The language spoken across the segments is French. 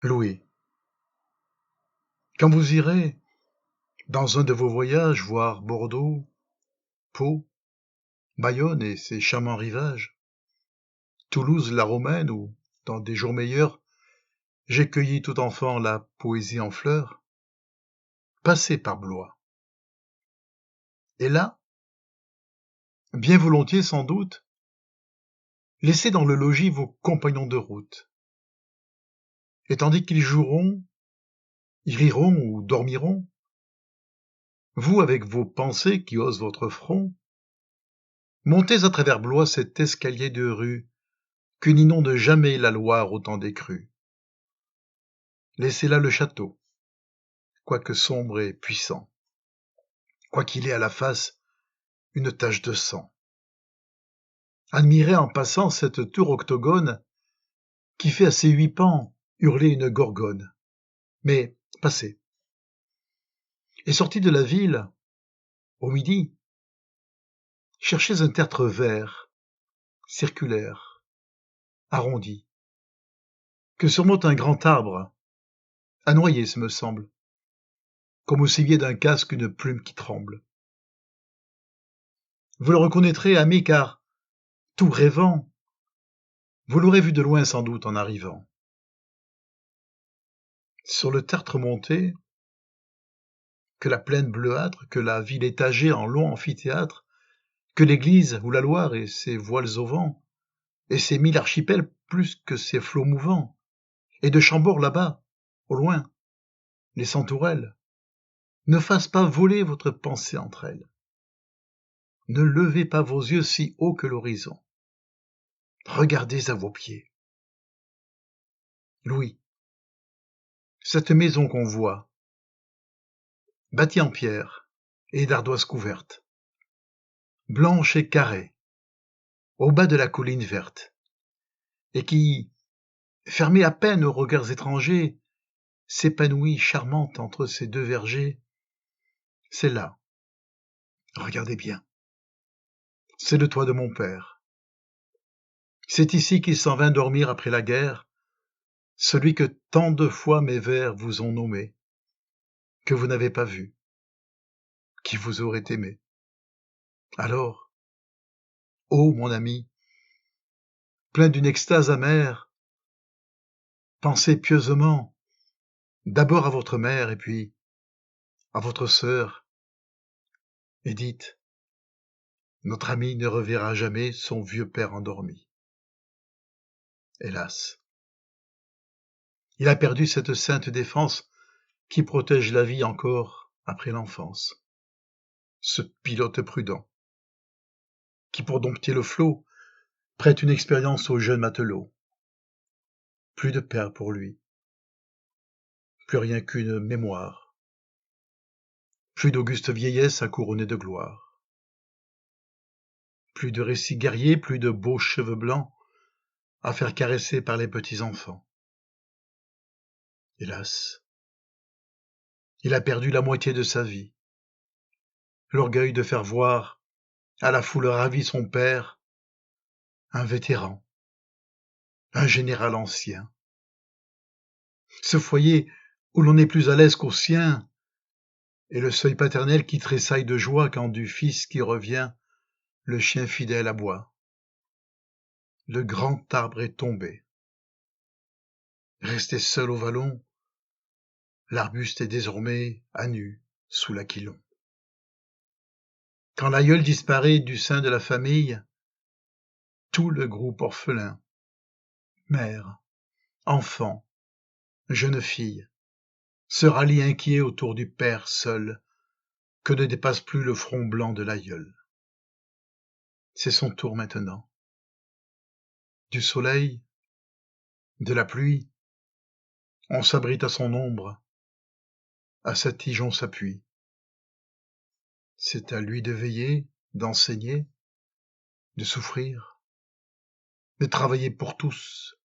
Louis, quand vous irez, dans un de vos voyages, voir Bordeaux, Pau, Bayonne et ses charmants rivages, Toulouse la romaine où, dans des jours meilleurs, j'ai cueilli tout enfant la poésie en fleurs, passez par Blois. Et là, bien volontiers sans doute, laissez dans le logis vos compagnons de route. Et tandis qu'ils joueront, y riront ou dormiront, vous, avec vos pensées qui osent votre front, montez à travers Blois cet escalier de rue que n'inonde jamais la Loire au temps des crues. Laissez là le château, quoique sombre et puissant, quoiqu'il ait à la face une tache de sang. Admirez en passant cette tour octogone qui fait à ses 8 pans hurler une gorgone. Mais passez. Et sortis de la ville, au midi, cherchez un tertre vert, circulaire, arrondi, que surmonte un grand arbre, à noyer, ce me semble, comme au civier d'un casque une plume qui tremble. Vous le reconnaîtrez, ami, car, tout rêvant, vous l'aurez vu de loin sans doute en arrivant. Sur le tertre monté, que la plaine bleuâtre, que la ville étagée en long amphithéâtre, que l'église ou la Loire et ses voiles au vent, et ses 1000 archipels plus que ses flots mouvants, et de Chambord là-bas, au loin, les centourelles, ne fassent pas voler votre pensée entre elles. Ne levez pas vos yeux si haut que l'horizon. Regardez à vos pieds. Louis, cette maison qu'on voit, bâtie en pierre et d'ardoises couvertes, blanche et carrée, au bas de la colline verte, et qui, fermée à peine aux regards étrangers, s'épanouit charmante entre ces deux vergers, c'est là, regardez bien, c'est le toit de mon père. C'est ici qu'il s'en vint dormir après la guerre, celui que tant de fois mes vers vous ont nommé, que vous n'avez pas vu, qui vous aurait aimé. Alors, ô mon ami, plein d'une extase amère, pensez pieusement, d'abord à votre mère et puis à votre sœur, et dites, notre ami ne reverra jamais son vieux père endormi. Hélas, il a perdu cette sainte défense qui protège la vie encore après l'enfance. Ce pilote prudent, qui pour dompter le flot, prête une expérience aux jeunes matelots. Plus de père pour lui, plus rien qu'une mémoire, plus d'auguste vieillesse à couronner de gloire, plus de récits guerriers, plus de beaux cheveux blancs à faire caresser par les petits enfants. Hélas, il a perdu la moitié de sa vie, l'orgueil de faire voir à la foule ravie son père, un vétéran, un général ancien. Ce foyer où l'on n'est plus à l'aise qu'au sien, et le seuil paternel qui tressaille de joie quand du fils qui revient, le chien fidèle aboie. Le grand arbre est tombé. Resté seul au vallon, l'arbuste est désormais à nu sous l'aquilon. Quand l'aïeul disparaît du sein de la famille, tout le groupe orphelin, mère, enfant, jeune fille, se rallie inquiet autour du père seul, que ne dépasse plus le front blanc de l'aïeul. C'est son tour maintenant. Du soleil, de la pluie, on s'abrite à son ombre, à sa tige on s'appuie. C'est à lui de veiller, d'enseigner, de souffrir, de travailler pour tous,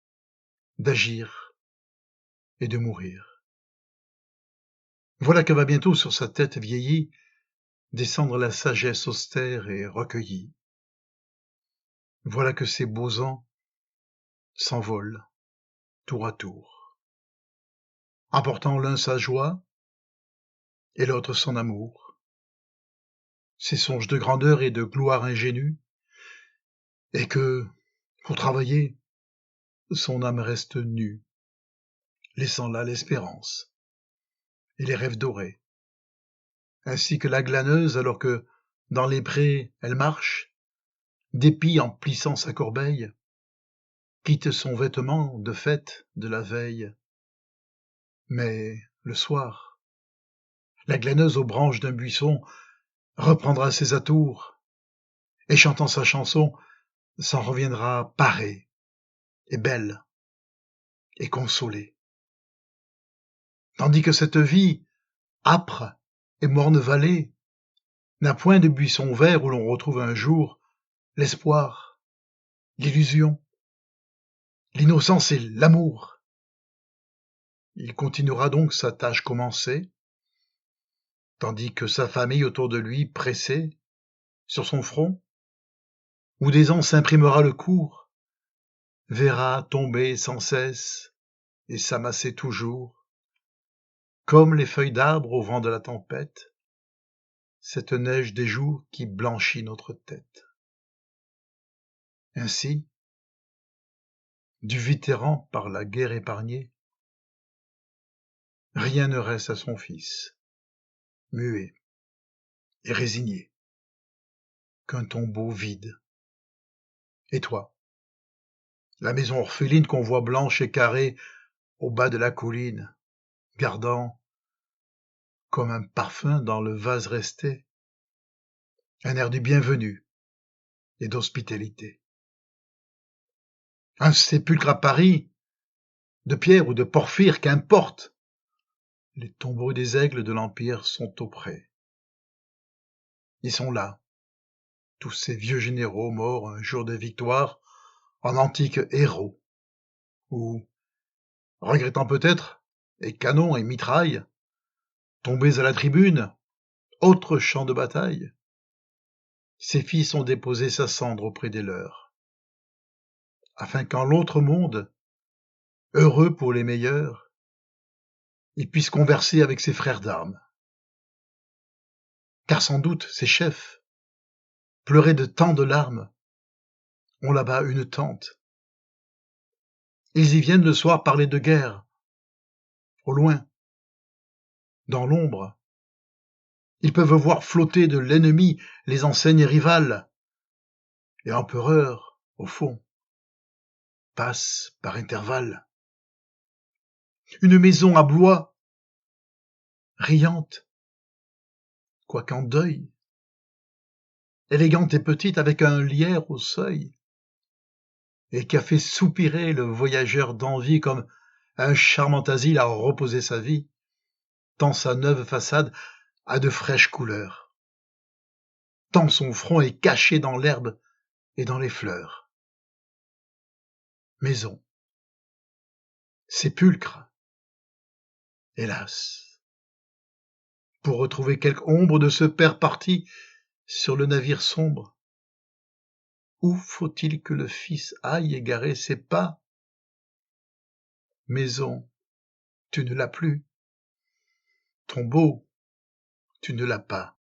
d'agir et de mourir. Voilà que va bientôt sur sa tête vieillie descendre la sagesse austère et recueillie. Voilà que ces beaux ans s'envolent tour à tour. apportant l'un sa joie et l'autre son amour, ses songes de grandeur et de gloire ingénue, et que, pour travailler, son âme reste nue, laissant là l'espérance et les rêves dorés, ainsi que la glaneuse alors que, dans les prés, elle marche, d'épis en plissant sa corbeille, quitte son vêtement de fête de la veille. Mais, le soir, la glaneuse aux branches d'un buisson reprendra ses atours, et chantant sa chanson, s'en reviendra parée, et belle, et consolée. Tandis que cette vie, âpre et morne vallée, n'a point de buisson vert où l'on retrouve un jour l'espoir, l'illusion, l'innocence et l'amour. Il continuera donc sa tâche commencée, tandis que sa famille autour de lui, pressée, sur son front, où des ans s'imprimera le cours, verra tomber sans cesse et s'amasser toujours, comme les feuilles d'arbre au vent de la tempête, cette neige des jours qui blanchit notre tête. Ainsi, du vétéran par la guerre épargné, rien ne reste à son fils, muet et résigné, qu'un tombeau vide. Et toi, la maison orpheline qu'on voit blanche et carrée au bas de la colline, gardant, comme un parfum dans le vase resté, un air du bienvenu et d'hospitalité. Un sépulcre à Paris, de pierre ou de porphyre, qu'importe, les tombeaux des aigles de l'Empire sont auprès. Ils sont là, tous ces vieux généraux morts un jour de victoire en antiques héros, ou, regrettant peut-être, et canons et mitrailles, tombés à la tribune, autre champ de bataille, ses fils ont déposé sa cendre auprès des leurs, afin qu'en l'autre monde, heureux pour les meilleurs, il puisse converser avec ses frères d'armes. Car sans doute ses chefs, pleurés de tant de larmes, ont là-bas une tente. Ils y viennent le soir parler de guerre, au loin, dans l'ombre. Ils peuvent voir flotter de l'ennemi les enseignes rivales, et l'empereur, au fond, passe par intervalles. Une maison à Blois, riante, quoique en deuil, élégante et petite avec un lierre au seuil, et qui a fait soupirer le voyageur d'envie comme un charmant asile à reposer sa vie, tant sa neuve façade a de fraîches couleurs, tant son front est caché dans l'herbe et dans les fleurs. Maison, sépulcre, hélas, pour retrouver quelque ombre de ce père parti sur le navire sombre. Où faut-il que le fils aille égarer ses pas? Maison, tu ne l'as plus. Tombeau, tu ne l'as pas.